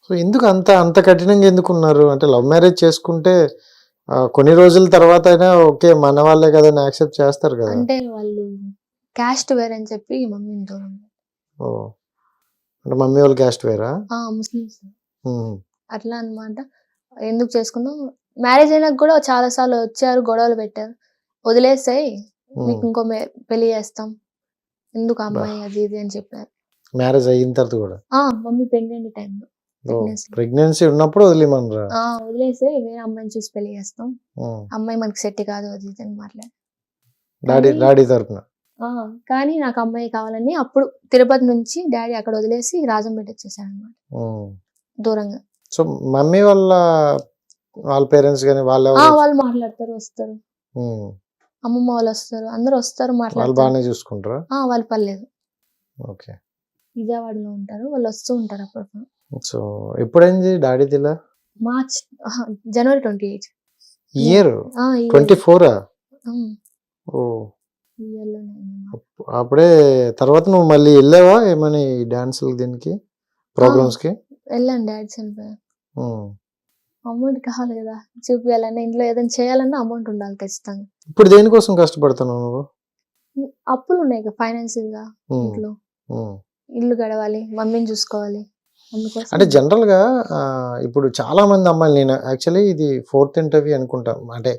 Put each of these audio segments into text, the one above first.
So ఎందుకు అంత అంత కఠినంగా ఎందుకున్నారు? అంటే లవ్ మ్యారేజ్ చేసుకుంటే కొన్ని రోజుల తర్వాత అయినా ఓకే మన వాళ్ళే కదా అని యాక్సెప్ట్ చేస్తారు కదా. అంటే వాళ్ళు క్యాస్ట్ వేర్ అని చెప్పి మమ్మీని దూరం. ఓ అంటే మమ్మీ వాళ్ళు క్యాస్ట్ వేరా? ముస్లిమ్స్ అట్లా అన్నమాట. ఎందుకు చేసుకుందాం, మ్యారేజ్ అయినాక కూడా చాలా సార్లు వచ్చారు, గొడవలు పెట్టారు. వదిలేసాయి, మీకు ఇంకో పెళ్లి చేస్తాం, ఎందుకు అమ్మాయి అది ఇది అని చెప్పారు. మ్యారేజ్ అయిన తర్వాత కూడా మమ్మీ ప్రెగ్నెంట్ టైంలో ప్రెగ్నెన్సీ ఉన్నప్పుడు వదిలేమనరా? వదిలేసే వేరే అమ్మాయిని చూసి పెళ్లి చేస్తాం, అమ్మాయి మనకి సెట్ కాదు అది ఇది అని మాట్లాడారు డాడీ తరపున. కానీ నాకు అమ్మాయి కావాలని అప్పుడు తిరుపతి నుంచి డాడీ అక్కడ వదిలేసి రాజంపేట వచ్చేసాడు అనమాట, దూరంగా. సో మమ్మీ వాళ్ళ పేరెంట్స్ కానీ వాళ్ళు మాట్లాడతారు, వస్తారు, అమ్మమ్మ వాళ్ళు వస్తారు, అందరూ వస్తారు, వాళ్ళు బాగానే చూసుకుంటారా? వాళ్ళు పర్లేదు, ఓకే, విజయవాడలో ఉంటారు, వాళ్ళు వస్తూ ఉంటారు అప్పుడు. సో ఎప్పుడైంది డాడీది ఇలా? మార్చ్ జనవరి 28 ఇయర్ 24. ఓ అప్పుడే తర్వాత నువ్వు మళ్ళీ వెళ్ళావా ఏమని డాన్సులు దీనికి ప్రోగ్రామ్స్ కి? వెళ్ళాను, డాడీ చనిపోయారు. అమౌంట్ కావాలి కదా, చూపించాలన్నా ఇంట్లో ఏదైనా చేయాలన్నా అమౌంట్ ఉండాలి ఖచ్చితంగా. ఇప్పుడు దేనికోసం కష్టపడుతున్నావు నువ్వు? అప్పులు ఉన్నాయి కదా ఫైనాన్షియల్ గా, ఇంట్లో ఇల్లు గడవాలి, మమ్మీని చూసుకోవాలి. అంటే జనరల్ గా ఇప్పుడు చాలా మంది అమ్మాయిలు, నేను యాక్చువల్లీ ఇది 4th ఇంటర్వ్యూ అనుకుంటా అంటే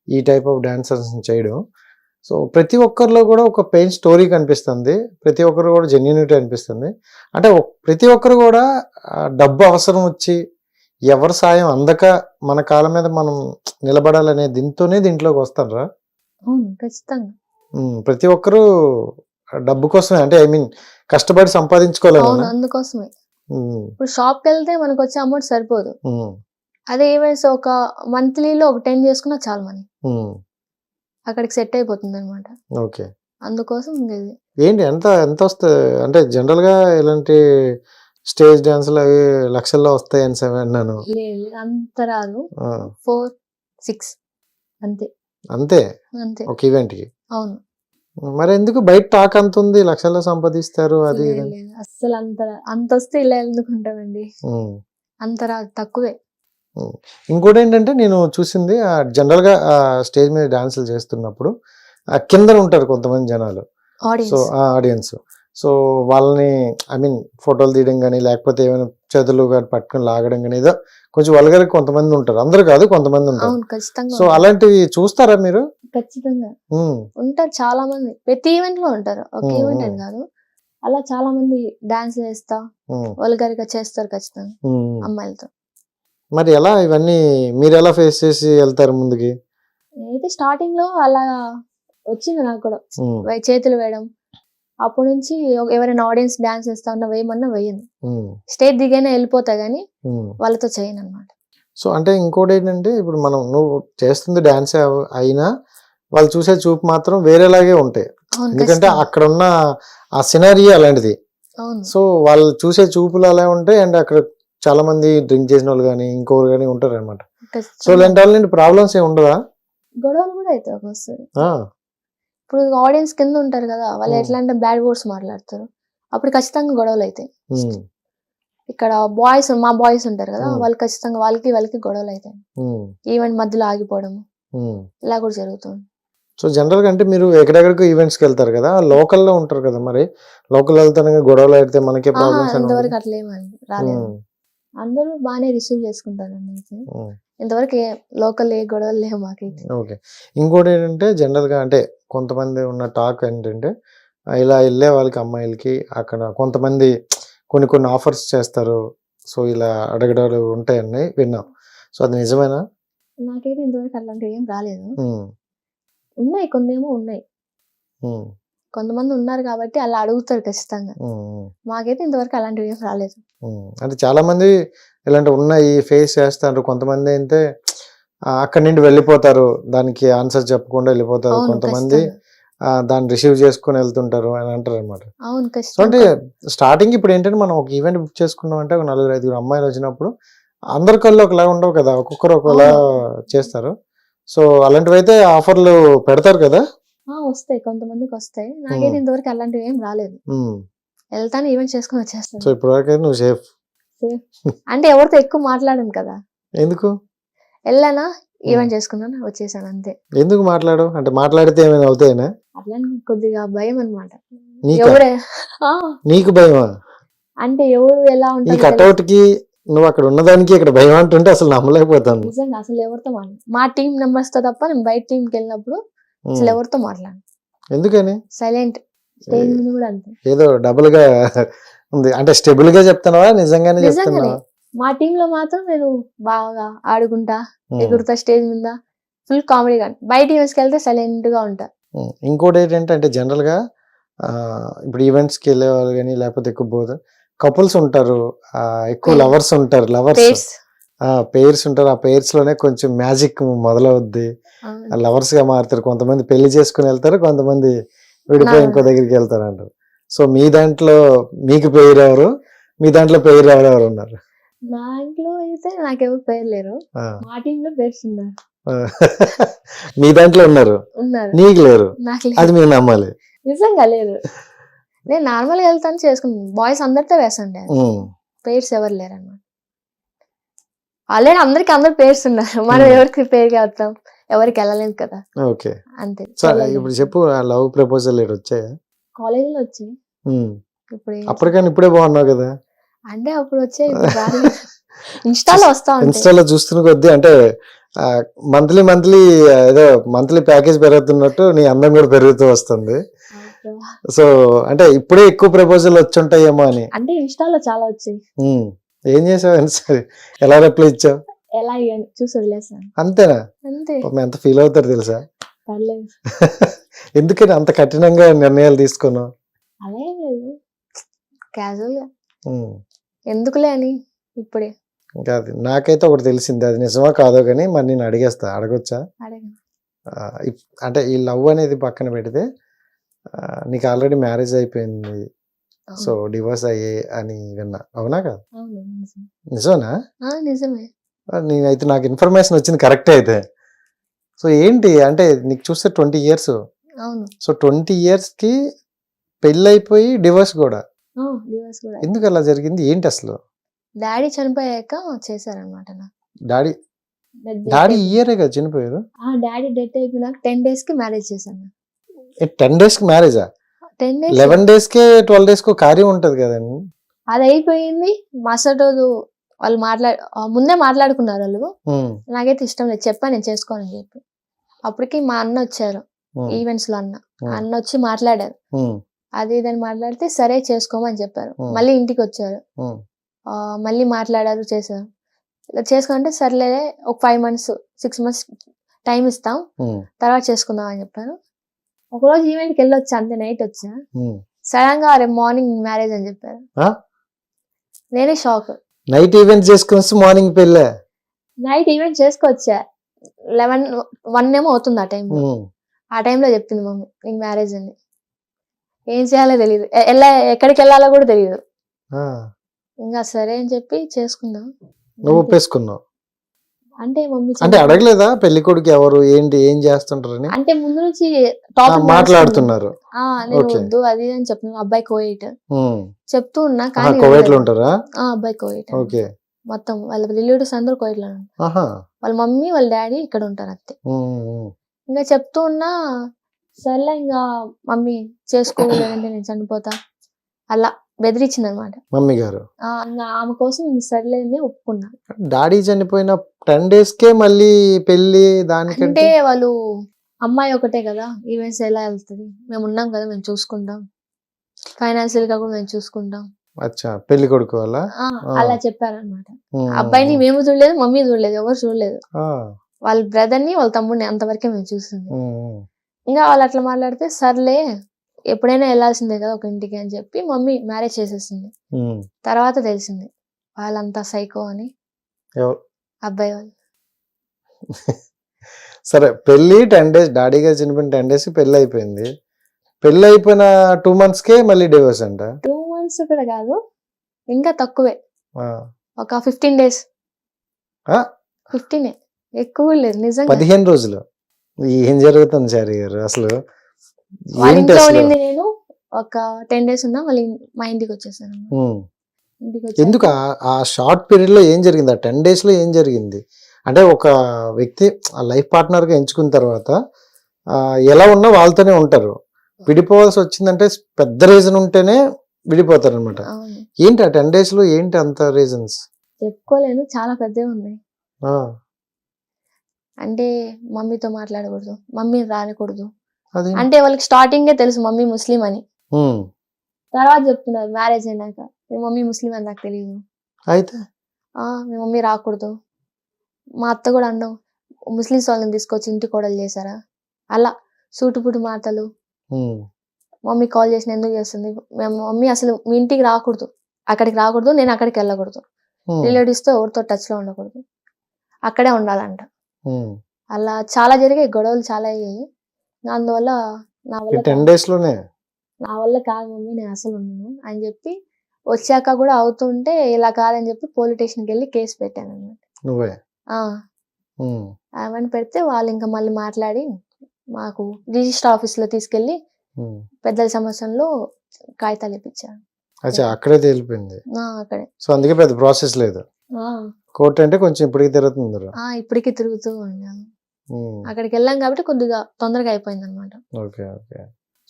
ఈ టైప్ ఆఫ్ డాన్సర్స్ చేయడం. సో ప్రతి ఒక్కరిలో కూడా ఒక పెయిన్ స్టోరీ కనిపిస్తుంది, ప్రతి ఒక్కరు కూడా జెన్యూనిటీ అనిపిస్తుంది. అంటే ప్రతి ఒక్కరు కూడా డబ్బు అవసరం వచ్చి ఎవరి సాయం అందక మన కాళ్ళ మీద మనం నిలబడాలనే దీంట్లోకి వస్తారా? ఖచ్చితంగా ప్రతి ఒక్కరు డబ్బు కోసమే, అంటే ఐ మీన్ కష్టపడి సంపాదించుకోవాలి, అందుకోసమే. ఇప్పుడు షాప్ కి వెళ్తే మనకు వచ్చే అమౌంట్ సరిపోదు, అదే ఈవెంట్స్ ఒక మంత్లీలో ఒక 10 చేసుకున్నా చాలు మనీ, అక్కడికి సెట్ అయిపోతుంది అనమాట. ఓకే, అందుకోసం ఏంటి ఎంత వస్తుంది అంటే జనరల్ గా ఇలాంటి స్టేజ్ డాన్సులు అవి లక్షల్లో వస్తాయి అని అన్నాను. అంత రాదు, 4-6 అంతే అంతే ఒక ఈవెంట్ కి. అవును, మరి ఎందుకు బయట టాక్ అంత ఉంది, లక్షల్లో సంపాదిస్తారు అది? అసలు అంత వస్తే ఇలా ఎందుకుంటామండి, అంత రాదు, తక్కువే. ఇంకోటి ఏంటంటే నేను చూసింది జనరల్ గా స్టేజ్ మీద డాన్సులు చేస్తున్నప్పుడు కింద ఉంటారు కొంతమంది జనాలు, సో ఆడియన్స్. సో వాళ్ళని ఐ మీన్ ఫోటోలు తీయడం కానీ లేకపోతే ఏమైనా చేతులు కానీ పట్టుకొని లాగడం కానీ ఏదో కొంచెం వల్గర్ కొంతమంది ఉంటారు, అందరు కాదు కొంతమంది ఉంటారు. సో అలాంటివి చూస్తారా మీరు? ఖచ్చితంగా ఉంటారు, చాలా మంది ప్రతి ఈవెంట్ లో ఉంటారు, ఒక ఈవెంట్ అని కాదు, అలా చాలా మంది డాన్స్ చేస్తా వల్గర్ గా చేస్తారు ఖచ్చితంగా అమ్మాయిలతో. మరి ఎలా ఇవన్నీ మీరు ఎలా ఫేస్ చేసి వెళ్తారు ముందుకి? అయితే స్టార్టింగ్ లో అలా వచ్చింది నాకు కూడా, చేతులు వేయడం. అప్పటి నుంచి ఎవరైనా ఆడియన్స్ డాన్స్ చేస్తా ఉన్నా వేయమన్నా వేయను, స్టేజ్ దిగైనా వెళ్ళిపోతా గానీ వాళ్ళతో చేయను అనమాట. సో అంటే ఇంకోటి ఏంటంటే ఇప్పుడు నువ్వు చేస్తుంది డాన్స్ అయినా వాళ్ళు చూసే చూపు మాత్రం వేరేలాగే ఉంటాయి, ఎందుకంటే అక్కడ ఉన్న ఆ సినారియో అలాంటిది. సో వాళ్ళు చూసే చూపులు అలా ఉంటాయి, అండ్ అక్కడ చాలా మంది డ్రింక్ చేసిన వాళ్ళు కానీ ఇంకోరు కానీ ఉంటారు అనమాట. సో ఇలాంటి వాళ్ళ ప్రాబ్లమ్స్ ఏమి ఉండదా? గొడవలు కూడా అయితే వస్తుంది. ఇప్పుడు ఆడియన్స్ కింద ఉంటారు కదా, వాళ్ళు ఎట్లా అంటే బ్యాడ్ వర్డ్స్ మాట్లాడతారు, అప్పుడు ఖచ్చితంగా గొడవలు అవుతాయి. ఇక్కడ మా బాయ్స్ ఉంటారు కదా, వాళ్ళు ఖచ్చితంగా వాళ్ళకి గొడవలు అవుతాయి, ఈవెంట్ మధ్యలో ఆగిపోవడం ఇలా కూడా జరుగుతుంది. సో జనరల్ గా అంటే మీరు ఎక్కడెక్కడికి ఈవెంట్స్ కి వెళ్తారు కదా, లోకల్లో ఉంటారు కదా, మరి లోకల్ వెళ్తానే గొడవలు అయితే మనకి ప్రాబ్లమ్స్? ఇంతవరకు అట్లా ఏమని రాలేదు, అందరూ బాగానే రిసీవ్ చేసుకుంటారు. ఇంతవరకు లోకల్ ఏ గొడవలు లేవు మాకైతే. ఓకే, ఇంకోటి ఏంటంటే జనరల్ గా అంటే కొంతమంది ఉన్న టాక్ ఏంటంటే ఇలా వెళ్ళే వాళ్ళకి అమ్మాయిలకి అక్కడ కొంతమంది కొన్ని ఆఫర్స్ చేస్తారు, సో ఇలా అడగడాలు ఉంటాయని విన్నాం. సో అది నిజమేనా? నాకైతే ఇంతవరకు అలాంటివి ఏం రాలేదు. ఉన్నాయి కొందేమో ఉన్నాయి, కొంతమంది ఉన్నారు కాబట్టి అలా అడుగుతారు ఖచ్చితంగా, మాకైతే ఇంతవరకు అలాంటివి ఏం రాలేదు. అంటే చాలా మంది ఇలాంటివి ఉన్నాయి ఫేస్ చేస్తారు, కొంతమంది అయితే అక్కడి నుండి వెళ్ళిపోతారు, దానికి ఆన్సర్ చెప్పకుండా వెళ్ళిపోతారు, కొంతమంది దాన్ని రిసీవ్ చేసుకుని వెళ్తుంటారు అని అంటారు అనమాట. అంటే స్టార్టింగ్ ఇప్పుడు ఏంటంటే మనం ఒక ఈవెంట్ బుక్ చేసుకున్నాం అంటే ఒక 4-5 అమ్మాయిలు వచ్చినప్పుడు అందరి కళ్ళు ఒకలా ఉండవు కదా, ఒక్కొక్కరు ఒకలా చేస్తారు. సో అలాంటివి అయితే ఆఫర్లు పెడతారు కదా? వస్తాయి, కొంతమందికి వస్తాయి, నాకైతే ఇంతవరకు అలాంటివి ఏం రాలేదు. వెళ్తాను, ఈవెంట్ చేసుకుని వచ్చేస్తాను. సో ఇప్పటివరకు నువ్వు అంటే ఎవరితో ఎక్కువ మాట్లాడను కదా, ఎందుకు వెళ్ళానా ఈవెంట్ చేసుకున్నాను వచ్చేసాను అంతే. ఎందుకు మాట్లాడు అంటే మాట్లాడితే ఏమైనా అవుతాయనా? అట్లా కొద్దిగా భయం అనమాట. నీకా? ఎవరే ఆ, నీకు భయమా? అంటే ఎవరు ఎలా ఈ ఉంటారు కట్అవుట్ కి నువ్వు అక్కడ ఉన్నదానికి ఇక్కడ భయం అంటుంటే అసలు నమ్మలేకపోతాను. నిజంగా అసలు ఎవరితో మాట్లాడు, మా టీం మెంబర్స్ తో తప్ప నేను బయట టీంకి వెళ్ళినప్పుడు అసలు ఎవరితో మాట్లాడు, ఎందుకని? సైలెంట్. స్టేజ్ మీద కూడా అంతే. ఏదో డబుల్ గా ఉంది అంటే స్టెబుల్ గా చెప్తున్నావా నిజంగానే నిజంగానే చెప్తున్నావా? మా టీమ్ లో మాత్రం నేను బాగా ఆడుకుంటా, ఎగురుతా స్టేజ్ మీద, ఫుల్ కామెడీగా. బయట ఈవెంట్స్కి వెళ్తే సైలెంట్ గా ఉంటా. ఇంకోటి ఏంటంటే అంటే జనరల్ గా ఇప్పుడు ఈవెంట్స్ కి వెళ్ళే వాళ్ళు కానీ లేకపోతే ఎక్కువ పోదు కపుల్స్ ఉంటారు, ఎక్కువ Pair. లవర్స్ ఉంటారు, లవర్స్ Pairs. పేర్స్ ఉంటారు. ఆ పేర్స్ లోనే కొంచెం మ్యాజిక్ మొదలవుద్ది, లవర్స్ గా మారుతారు. కొంతమంది పెళ్లి చేసుకుని వెళ్తారు, కొంతమంది విడిపోయి ఇంకో దగ్గరికి వెళ్తారు అంటారు. సో మీ దాంట్లో మీకు పేరు ఎవరు, మీ దాంట్లో పేరు ఎవరెవరు ఉన్నారు? మా ఇంట్లో అయితే నాకెవరు పేరు లేరు, ఆ. మా టీమ్ లో పేర్స్ ఉన్నారు. మీ దాంట్లో ఉన్నారు, ఉన్నారు, నీకు లేరు, నాకు అది లేదు. మీరు నమ్మాలి. నిజంగా లేదు. నేను నార్మల్ గా వెళ్తాను చేసుకుంటాను, బాయ్స్ అందరితో వేసండి, ఉమ్, పేర్స్ ఎవరు లేరు అన్నమాట. ఆల్రెడీ అందరికి అందరు పేర్స్ ఉన్నారు, మనం Hmm. ఎవరికి పేరుకి వెళ్తాం, ఎవరికి వెళ్ళలేదు కదా, ఓకే. అంతే. సో ఇప్పుడు చెప్పు, ఆ లవ్ ప్రపోజల్ ఏడు వచ్చాయా? కాలేజీలో వచ్చాయి, ఉమ్, ఇప్పుడు అప్పటికైనా ఇప్పుడే బాగున్నావు కదా. అంటే అప్పుడు వచ్చాయి, ఇప్పుడు రాలేదు. ఇన్స్టాలో వస్తా ఉంటాయి. ఇన్స్టాలో చూస్తున్న కొద్దీ అంటే మంత్లీ ఏదో మంత్లీ ప్యాకేజ్ పెరుగుతున్నట్టు నీ అందం కూడా పెరుగుతూ వస్తుంది. సో అంటే ఇప్పుడే ఎక్కువ ప్రపోజల్ వచ్చి ఉంటాయేమో అని. అంటే ఇన్స్టాలో చాలా వచ్చాయి. ఉమ్, ఏం చేసావు? సరే, ఎలా రిప్లై ఇచ్చావు? ఎలా ఇయ్యను, చూసి వదిలేసాను అంతేనా? అంతే. పాపం ఎంత ఫీల్ అవుతారు తెలుసా? పర్లేదు, ఎందుకని అంత కఠినంగా నిర్ణయాలు తీసుకున్నావు? అలా ఏం లేదు, క్యాజువల్ గా ఉమ్, ఎందుకులే అని ఇప్పుడే ఇంకా అది నాకైతే ఒకటి తెలిసింది, అది నిజమా కాదో కానీ మరి నేను అడగొచ్చా? అడగను. అంటే ఈ లవ్ అనేది పక్కన పెడితే నీకు ఆల్రెడీ మ్యారేజ్ అయిపోయింది, సో డివోర్స్ అయ్యే అని విన్నా, అవునా కదా? అవును, నిజమే. నిజమేనా? నిజమే. నేనైతే నాకు ఇన్ఫర్మేషన్ వచ్చింది కరెక్టే అయితే. సో ఏంటి అంటే నీకు చూస్తే 20 years, అవును, సో 20 years కి పెళ్ళి అయిపోయి డివోర్స్ కూడా, డివోర్స్ కూడా. ఎందుకు అలా జరిగింది ఏంటి అసలు? డాడీ చనిపోయాక చేశారనమాట నాకు. డాడీ ఇయరే కదా చనిపోయారు? డాడీ డెత్ అయిపోయినాక 10 days కి మ్యారేజ్ చేశాను. 10 days కి మ్యారేజా? 10 days 11 days కే 12 days కో కార్యం ఉంటది కదండి. అది అయిపోయింది. మరుసటి రోజు వాళ్ళు ముందే మాట్లాడుకున్నారు వాళ్ళు. నాకైతే ఇష్టం లేదు, చెప్పా నేను చేసుకోనని చెప్పి. అప్పటికి మా అన్న వచ్చారు, ఈవెంట్స్ లో అన్న వచ్చి మాట్లాడారు, అది ఇదని మాట్లాడితే సరే చేసుకోమని చెప్పారు. మళ్ళీ ఇంటికి వచ్చారు, మళ్ళీ మాట్లాడారు, చేశారు. ఇలా చేసుకుంటే సర్లే ఒక 5 months 6 months టైం ఇస్తాం, తర్వాత చేసుకుందాం అని చెప్పారు. ఒకరోజు ఈవెంట్కి వెళ్ళొచ్చా, అంతే, నైట్ వచ్చా, సడన్ గా రేపు మార్నింగ్ మ్యారేజ్ అని చెప్పారు. నేనే షాక్. నైట్ ఈవెంట్ చేసుకుని మార్నింగ్ పెళ్ళే? నైట్ ఈవెంట్ చేసుకొచ్చా, 1 ఏమో అవుతుంది ఆ టైంలో. ఆ టైంలో చెప్పింది మమ్మీ నీకు మ్యారేజ్ అని. ఏం చేయాలో తెలియదు, ఎక్కడికి వెళ్ళాలో కూడా తెలియదు. ఇంకా సరే అని చెప్పి చేసుకుందాం. నువ్వు ఒప్పేసుకున్నావు అంటే మమ్మీ అంటే అడగలేదా పెళ్లి కొడుకు ఎవరు ఏంటి ఏం చేస్తుంటారని? అంటే ముందు నుంచి టాపిక్ మాట్లాడుతున్నారు, నేను వద్దు అది అని చెప్తున్నాను. అబ్బాయి కోయిట్ చెప్తూ ఉన్నా, కానీ కోవిడ్ లో ఉంటారా? అబ్బాయి కోయిట్, ఓకే. మొత్తం వాళ్ళ రిలేటివ్స్ అందరూ కోయిట్ లో ఉంటారు, వాళ్ళ మమ్మీ వాళ్ళ డాడీ ఇక్కడ ఉంటారు అంతే. ఇంకా చెప్తూ ఉన్నా, సర్లే ఇంకా మమ్మీ చేసుకోలేదంటే నేను చనిపోతా అలా బెదిరించింది అనమాట మమ్మీ గారు. ఆమె కోసం సర్లే అని ఒప్పుకున్నా. డాడీ చనిపోయిన 10 days కే మళ్ళీ పెళ్లి? దానికంటే అంటే వాళ్ళు అమ్మాయి ఒకటే కదా, ఈవెంట్స్ ఎలా వెళ్తుంది, మేము ఉన్నాం కదా, మేము చూసుకుంటాం, ఫైనాన్షియల్ గా కూడా మేము చూసుకుంటాం. అచ్చా, పెళ్లి కొడుకు వల్ల అలా చెప్పారనమాట. అబ్బాయిని మేము చూడలేదు, మమ్మీ చూడలేదు, ఎవరు చూడలేదు. వాళ్ళ బ్రదర్ ని వాళ్ళ తమ్ముడిని అంతవరకే మేము చూస్తుంది. ఇంకా వాళ్ళు అట్లా మాట్లాడితే సర్లే ఎప్పుడైనా వెళ్ళాల్సిందే కదా ఒక ఇంటికి అని చెప్పి మమ్మీ మ్యారేజ్ చేసేసింది. తర్వాత తెలిసింది వాళ్ళంతా సైకో అని, అబ్బాయి వాళ్ళు. సరే, పెళ్లి 10 days, డాడీ గారు చనిపోయిన 10 days పెళ్లి అయిపోయింది. పెళ్లి అయిపోయిన 2 months కే మళ్ళీ డివోర్స్ అంట? 2 months కూడా కాదు, ఇంకా తక్కువే, ఒక 15 days. 15 ఎక్కువ లేదు నిజంగా. 15 రోజులు. ఏం జరుగుతుంది చారి గారు అసలు? వాళ్ళ ఇంట్లో ఉండింది నేను ఒక 10 days ఉన్నా, మళ్ళీ మా ఇంటికి వచ్చేసాను. ఇంటికి వచ్చాక ఎందుకు ఆ షార్ట్ పీరియడ్ లో ఏం జరిగింది? ఆ 10 days లో ఏం జరిగింది? అంటే ఒక వ్యక్తి లైఫ్ పార్ట్నర్ గా ఎంచుకున్న తర్వాత ఎలా ఉన్నా వాళ్ళతోనే ఉంటారు. విడిపోవాల్సి వచ్చిందంటే పెద్ద రీజన్ ఉంటేనే విడిపోతారు అనమాట. అవును ఏంటి ఆ 10 days లో ఏంటి అంత రీజన్స్? చెప్పుకోలేను, చాలా పెద్దవి ఉన్నాయి. అంటే మమ్మీతో మాట్లాడకూడదు, మమ్మీని రానికూడదు. అది అంటే వాళ్ళకి స్టార్టింగే తెలుసు మమ్మీ ముస్లిం అని. ఉమ్, తర్వాత చెప్తున్నారు మ్యారేజ్ అయినాక మీ మమ్మీ ముస్లిం అని నాకు తెలియదు, అయితే మీ మమ్మీ రాకూడదు. మా అత్త కూడా అన్నాం, ముస్లిమ్స్ వాళ్ళని తీసుకొచ్చి ఇంటి కోడలు చేశారా, అలా సూటుపుటు మాటలు. ఉమ్, మమ్మీ కాల్ చేసిన ఎందుకు చేస్తుంది, మేము మమ్మీ అసలు మీ ఇంటికి రాకూడదు, అక్కడికి రాకూడదు, నేను అక్కడికి వెళ్ళకూడదు, ఉమ్, రిలేటివ్స్తో ఎవరితో టచ్లో ఉండకూడదు, అక్కడే ఉండాలంట. ఉమ్. అలా చాలా జరిగాయి, గొడవలు చాలా అయ్యాయి. అందువల్ల నా ఈ వల్ల 10 కాదు, days లోనే నా వల్ల కాదు మమ్మీ, నేను అసలు ఉండను అని చెప్పి వచ్చాక కూడా అవుతుంటే ఇలా కాదని చెప్పి పోలీస్ స్టేషన్కి వెళ్ళి కేసు పెట్టాను అనమాట. నువ్వే ఉమ్, అవన్నీ పెడితే వాళ్ళు ఇంకా మళ్ళీ మాట్లాడి మాకు రిజిస్టర్ ఆఫీస్లో తీసుకెళ్ళి ఉమ్. పెద్దల సమస్యలో కాగితాలు ఇప్పించారు. అచ్చా అక్కడే తేలిపోయింది. అక్కడే సో అందుకే పెద్ద ప్రాసెస్ లేదు. కోర్టు అంటే కొంచెం ఇప్పటికి తిరుగుతుంది. ఇప్పటికీ తిరుగుతూ ఉన్నాను. అక్కడికి వెళ్ళాం కాబట్టి కొద్దిగా తొందరగా అయిపోయింది అనమాట. Okay okay.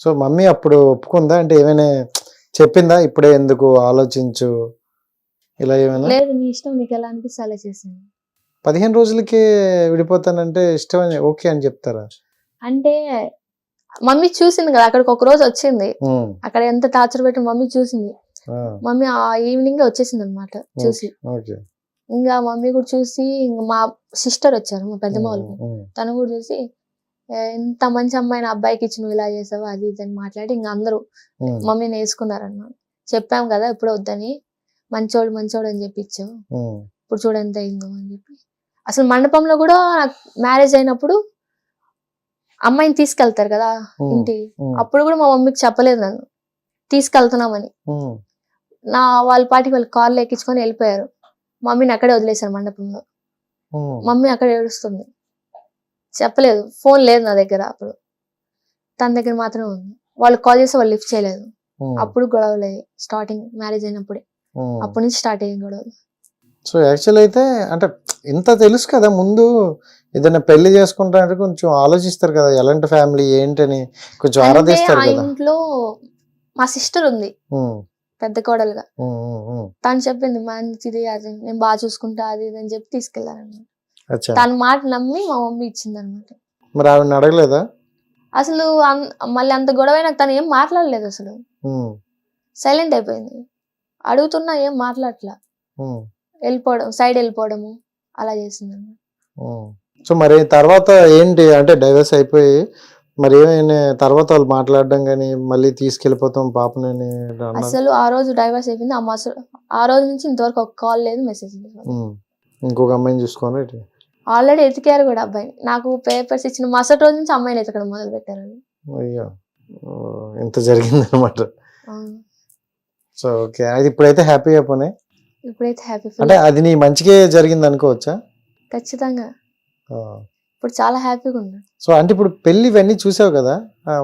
సో మమ్మీ అప్పుడు ఒప్పుకుందా? అంటే ఏమైనా చెప్పిందా? ఇప్పుడే ఎందుకు ఆలోచించు ఇలా ఏమైనా? లేదు, నీ ఇష్టం, నీకు ఎలా అనిపిస్తే అలా చేసింది. 15 రోజులకి విడిపోతానంటే ఇష్టం అని ఓకే అని చెప్తారా? అంటే మమ్మీ చూసింది కదా, అక్కడికి ఒక రోజు వచ్చింది, ఉమ్, అక్కడ ఎంత టార్చర్ పెట్టి మమ్మీ చూసింది. ఆ, మమ్మీ ఆ ఈవినింగ్ వచ్చేసింది అనమాట చూసి. ఓకే. ఇంకా మమ్మీ కూడా చూసి, ఇంకా మా సిస్టర్ వచ్చారు, మా పెద్దమ్మ వాళ్ళు, ఉమ్, తను కూడా చూసి ఎంత మంచి అమ్మాయిని అబ్బాయికి ఇచ్చి నువ్వు ఇలా చేసావు అది ఇది అని మాట్లాడి ఇంకా అందరూ ఉమ్, మమ్మీని వేసుకున్నారన్నమాట. చెప్పాం కదా ఇప్పుడు వద్దని, మంచోడు మంచోడు అని చెప్పి ఇచ్చావు, ఉమ్, ఇప్పుడు చూడు ఎంత అయిందో అని చెప్పి. అసలు మండపంలో కూడా నాకు మ్యారేజ్ అయినప్పుడు అమ్మాయిని తీసుకెళ్తారు కదా ఇంటికి, ఉమ్, అప్పుడు కూడా మా మమ్మీకి చెప్పలేదు నన్ను తీసుకెళ్తున్నామని. ఉమ్, వాళ్ళ పాటికి వాళ్ళు కార్లో ఎక్కించుకొని వెళ్ళిపోయారు. మమ్మీని అక్కడే వదిలేశారు మండపంలో. ఉమ్, మమ్మీ అక్కడ ఏడుస్తుంది, చెప్పలేదు, ఫోన్ లేదు నా దగ్గర అప్పుడు, తన దగ్గర మాత్రమే ఉంది. వాళ్ళు కాల్ చేస్తే వాళ్ళు లిఫ్ట్ చేయలేదు. ఉమ్, అప్పుడు గొడవలు అయ్యాయి స్టార్టింగ్, మ్యారేజ్ అయినప్పుడే, ఉమ్. అప్పటి నుంచి స్టార్ట్ అయ్యాయి గొడవలు. సో యాక్చువల్ అయితే అంటే ఇంత తెలుసు కదా ముందు, ఏదైనా పెళ్లి చేసుకుంటారంటే కొంచెం ఆలోచిస్తారు కదా, ఎలాంటి ఫ్యామిలీ ఏంటని కొంచెం అంటే ఆరాధిస్తారు ఆ కదా. ఇంట్లో మా సిస్టర్ ఉంది ఉమ్, పెద్ద కోడలుగా, ఉమ్, ఉమ్, ఉమ్. తను చెప్పింది మంచిది, అది నేను బాగా చూసుకుంటా అది ఇది అని చెప్పి తీసుకెళ్లారనమాట. అచ్చా, తన మాట నమ్మి మా మమ్మీ ఇచ్చింది అనమాట. మరి ఆవిడని అడగలేదా? అసలు మళ్ళీ అంత గొడవ నాకు తను ఏం మాట్లాడలేదు, అసలు ఉమ్, సైలెంట్ అయిపోయింది. అడుగుతున్నా ఏం మాట్లాడట్లా, ఉమ్, వెళ్ళిపోవడం, సైడ్ వెళ్ళిపోవడము అలా చేసింది అనమాట. ఉమ్. సో మరి తర్వాత ఏంటి అంటే డైవర్స్ అయిపోయి మరి ఏమైనా తర్వాత వాళ్ళు మాట్లాడడం కానీ మళ్ళీ తీసుకెళ్ళిపోతాం పాపని అని అన్నారు? అసలు ఆ రోజు డైవర్స్ అయిపోయింది, ఆ రోజు నుంచి ఇంతవరకు ఒక కాల్ లేదు, మెసేజ్ లేదు. ఉమ్, ఇంకొక అమ్మాయిని చూసుకోని ఆల్రెడీ ఎతికారు కూడా అబ్బాయి, నాకు పేపర్స్ ఇచ్చిన మరుసటి రోజు నుంచి అమ్మాయిని ఎతకడం మొదలు పెట్టారు. అయ్యో, ఇంత జరిగింది అనమాట. అవును. సో ఓకే, అది ఇప్పుడైతే హ్యాపీగా పోనీ. ఇప్పుడైతే హ్యాపీ అంటే అది నీ మంచిగా జరిగింది అనుకోవచ్చా? ఖచ్చితంగా ఇప్పుడు చాలా హ్యాపీగా ఉన్నా. సో అంటే ఇప్పుడు పెళ్లి ఇవన్నీ చూసావు కదా,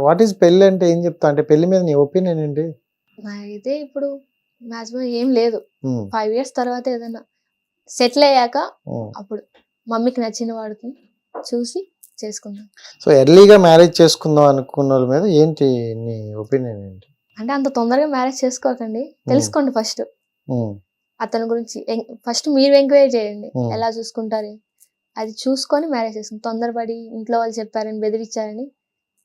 వాట్ ఈస్ పెళ్లి అంటే ఏం చెప్తా? అంటే పెళ్లి మీద నీ ఒపీనియన్ ఏంటి? నాకైతే ఇప్పుడు మాక్సిమం ఏం లేదు, ఉమ్, 5 years తర్వాత ఏదైనా సెటిల్ అయ్యాక ఉమ్. అప్పుడు మమ్మీకి నచ్చిన వాడికి చూసి చేసుకుందాం. సో ఎర్లీగా మ్యారేజ్ చేసుకుందాం అనుకున్న వాళ్ళ మీద ఏంటి నీ ఒపీనియన్ ఏంటి? అంటే అంత తొందరగా మ్యారేజ్ చేసుకోకండి, తెలుసుకోండి ఫస్ట్ ఉమ్, అతని గురించి. ఫస్ట్ మీరు ఎంక్వైరీ చేయండి Hmm. ఎలా చూసుకుంటారు, అది చూసుకొని మ్యారేజ్ చేసుకుని, తొందరపడి ఇంట్లో వాళ్ళు చెప్పారని బెదిరించారని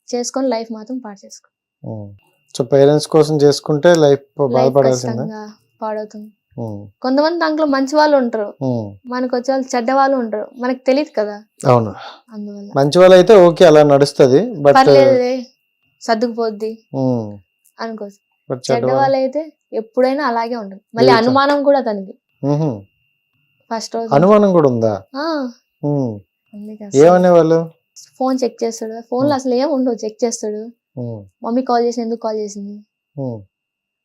చేసుకొని లైఫ్ మాత్రం పాడు చేసుకో. ఉమ్. సో పేరెంట్స్ కోసం చేసుకుంటే లైఫ్ లైఫ్ బాధపడాల్సిందా? ఖచ్చితంగా పాడవుతుంది. ఉమ్, కొంతమంది దాంట్లో మంచి వాళ్ళు ఉంటారు, ఉమ్. మనకు వచ్చే వాళ్ళు చెడ్డ వాళ్ళు ఉంటారు, మనకు తెలియదు కదా. అవును, అందువల్ల మంచి వాళ్ళు అయితే ఓకే అలా నడుస్తుంది, బట్ పర్లేదులే సర్దుకుపోద్ది అనుకోవచ్చు. చెడ్డ వాళ్ళు అయితే ఎప్పుడైనా అలాగే ఉంటుంది, మళ్ళీ జీవితం. అనుమానం కూడా తనకి ఫస్ట్ రోజు. అనుమానం కూడా ఉందా? ఉమ్. ఏమనేవాళ్ళు? ఫోన్ చెక్ చేస్తాడు, ఫోన్ లో అసలు ఏం ఉండవు, చెక్ చేస్తాడు. ఉమ్, మమ్మీ కాల్ చేసి ఎందుకు కాల్ చేసింది ఉమ్,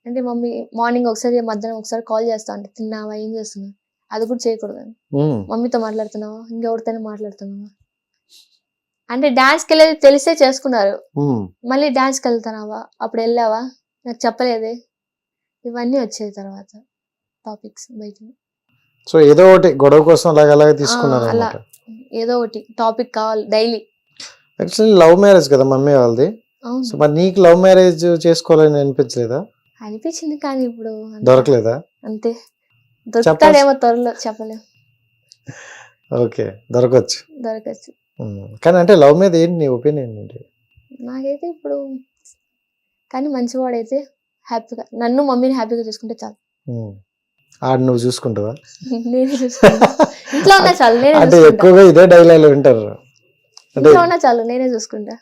అంటే, మమ్మీ మార్నింగ్ ఒకసారి మధ్యాహ్నం ఒకసారి కాల్ చేస్తా అంటే, తిన్నావా ఏం చేస్తున్నావు, అది కూడా చేయకూడదు. ఉమ్. మమ్మీతో మాట్లాడుతున్నావా, ఇంకెవరితోనే మాట్లాడుతున్నావా అంటే, డాన్స్కి వెళ్ళేది తెలిసే చేసుకున్నారు. ఉమ్. మళ్ళీ డాన్స్కి వెళ్తున్నావా, అప్పుడు వెళ్ళావా, నాకు చెప్పలేదే, ఇవన్నీ వచ్చాయి తర్వాత. టాపిక్స్ బయట. సో ఏదో ఒకటి గొడవ కోసం అలాగ తీసుకున్నారు అలా అనమాట. ఏదో ఒకటి టాపిక్ కావాలి డైలీ. యాక్చువల్లీ లవ్ మ్యారేజ్ కదా మమ్మీ వాళ్ళది. సో అవును మరి నీకు లవ్ మ్యారేజ్ చేసుకోవాలని అనిపించలేదా? అనిపించింది, కానీ ఇప్పుడు దొరకలేదా? అంతే. దొరుకుతాడేమో త్వరలో, చెప్పలేం. ఓకే, దొరకచ్చు. దొరకచ్చు. కానీ అంటే లవ్ మీద ఏంటి నీ ఒపీనియన్ ఏంటి? నాకైతే ఇప్పుడు కానీ మంచివాడైతే హ్యాపీగా నన్ను మమ్మీని హ్యాపీగా చూసుకుంటే చాలు. ఆడ నువ్వు చూసుకుంటావా? నేనే చూసుకుంటా. ఇంట్లో ఉన్నా చాలు, నేనే అంటే చూసుకుంటా. ఎక్కువగా ఇదే డైలాగ్ వింటారు. అంటే ఇంట్లో ఉన్నా చాలు, నేనే చూసుకుంటా.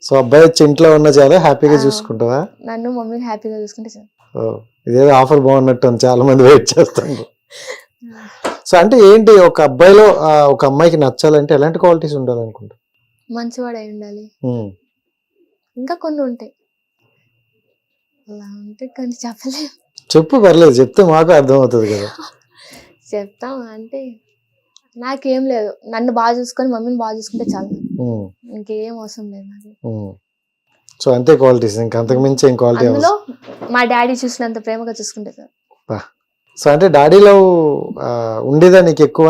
సో అబ్బాయి వచ్చి ఇంట్లో ఉన్న చాలా హ్యాపీగా చూసుకుంటావా? నన్ను మమ్మీని హ్యాపీగా చూసుకుంటే చాలు. ఇదేదో ఆఫర్ బాగున్నట్టు ఉంది, చాలా మంది వెయిట్ చేస్తారు. సో అంటే ఏంటి ఒక అబ్బాయిలో ఒక అమ్మాయికి నచ్చాలంటే ఎలాంటి క్వాలిటీస్ ఉండాలనుకుంటా? మంచివాడై ఉండాలి. ఇంకా కొన్ని ఉంటాయి, అలా ఉంటే కొన్ని చెప్పలేము. చెప్పు, పర్లేదు, చెప్తే మాకు అర్థమవుతుంది కదా. చెప్తాం అంటే నాకేం లేదు, నన్ను బాగా చూసుకొని మమ్మీని బాగా చూసుకుంటే చాలు, ఇంకేం అవసరం లేదు నాకు. సో అంతే క్వాలిటీస్, ఇంకా అంతకు మించి ఏం క్వాలిటీ అందులో మా డాడీ చూసినంత ప్రేమగా చూసుకుంటే చాలు. సో అంటే డాడీలో ఉండేదా నీకు ఎక్కువ?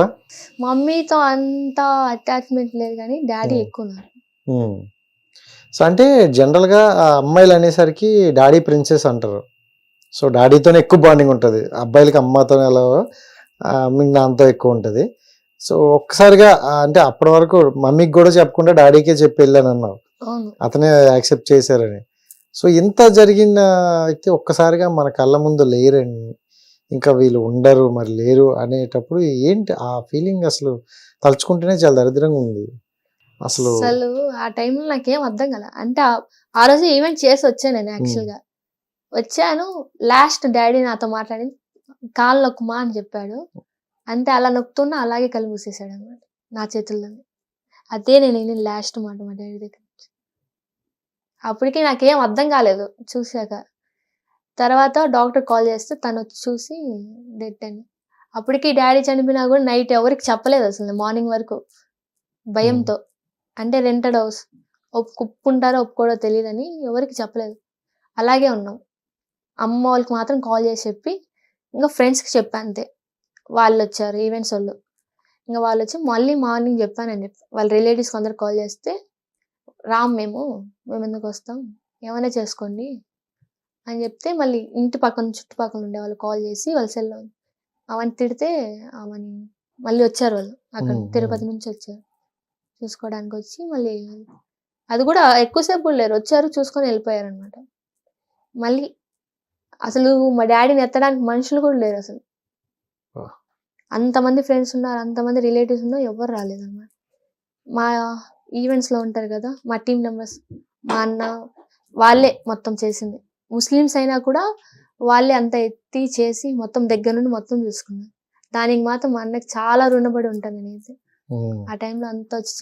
మమ్మీతో అంత అటాచ్మెంట్ లేదు, కానీ డాడీ ఎక్కువ నాకు. సో అంటే జనరల్గా అమ్మాయిలు అనేసరికి డాడీ ప్రిన్సెస్ అంటారు. సో డాడీతోనే ఎక్కువ బాండింగ్ ఉంటుంది, అబ్బాయిలకి అమ్మతో ఎలా మీకు నాన్నతో ఎక్కువ ఉంటుంది. సో ఒక్కసారిగా అంటే అప్పటి వరకు మమ్మీకి కూడా చెప్పకుండా డాడీకే చెప్పి వెళ్ళాను అన్నావు, అతనే యాక్సెప్ట్ చేశారని. సో ఇంత జరిగిన వ్యక్తి ఒక్కసారిగా మన కళ్ళ ముందు లేరని, ఇంకా వీళ్ళు ఉండరు మరి లేరు అనేటప్పుడు ఏంటి ఆ ఫీలింగ్? అసలు తలుచుకుంటేనే చాలా దరిద్రంగా ఉంది అసలు. ఆ టైంలో నాకేం అర్థం కదా. అంటే ఆ రోజు ఈవెంట్ చేసి వచ్చాను నేను, యాక్చువల్గా వచ్చాను. లాస్ట్ డాడీ నాతో మాట్లాడి కాళ్ళు నొక్కుమా అని చెప్పాడు. అంతే, అలా నొక్కుతున్నా అలాగే కళ్ళు మూసేసాడు అనమాట నా చేతుల్లో. అదే నేను లాస్ట్ మాట మా డాడీ దగ్గర. అప్పటికి నాకేం అర్థం కాలేదు చూసాక. తర్వాత డాక్టర్ కాల్ చేస్తే తను వచ్చి చూసి డెడ్ అని. అప్పటికి డాడీ చనిపోయినా కూడా నైట్ ఎవరికి చెప్పలేదు అసలు, మార్నింగ్ వరకు భయంతో. అంటే రెంటెడ్ హౌస్, ఒప్పుకుంటారో ఒప్పుకోడో తెలియదని ఎవరికి చెప్పలేదు, అలాగే ఉన్నాం. అమ్మ వాళ్ళకి మాత్రం కాల్ చేసి చెప్పి, ఇంకా ఫ్రెండ్స్కి చెప్పా అంతే. వాళ్ళు వచ్చారు, ఈవెంట్స్ వాళ్ళు. ఇంకా వాళ్ళు వచ్చి మళ్ళీ మార్నింగ్ చెప్పానని చెప్పి వాళ్ళ రిలేటివ్స్కి అందరు కాల్ చేస్తే, మేము ఎందుకు వస్తాం, ఏమైనా చేసుకోండి అని చెప్తే, మళ్ళీ ఇంటి పక్కన చుట్టుపక్కల ఉండే వాళ్ళు కాల్ చేసి వాళ్ళ సెల్లో అవన్నీ తిడితే ఆమెని మళ్ళీ వచ్చారు వాళ్ళు. అక్కడ తిరుపతి నుంచి వచ్చారు చూసుకోవడానికి. వచ్చి మళ్ళీ అది కూడా ఎక్కువసేపు కూడా లేరు, వచ్చారు చూసుకొని వెళ్ళిపోయారు అనమాట. మళ్ళీ అసలు మా డాడీని ఎత్తడానికి మనుషులు కూడా లేరు అసలు. అంతమంది ఫ్రెండ్స్ ఉన్నారు, అంతమంది రిలేటివ్స్ ఉన్నారు, ఎవరు రాలేదన్నమాట. మా ఈవెంట్స్లో ఉంటారు కదా మా టీం మెంబర్స్, మా అన్న వాళ్ళే మొత్తం చేసింది. ముస్లిమ్స్ అయినా కూడా వాళ్ళే అంత ఎత్తి చేసి మొత్తం దగ్గర నుండి మొత్తం చూసుకున్నారు. దానికి మాత్రం మా అన్నకి చాలా రుణపడి ఉంటాను నేనైతే. ఆ టైంలో అంతా వచ్చి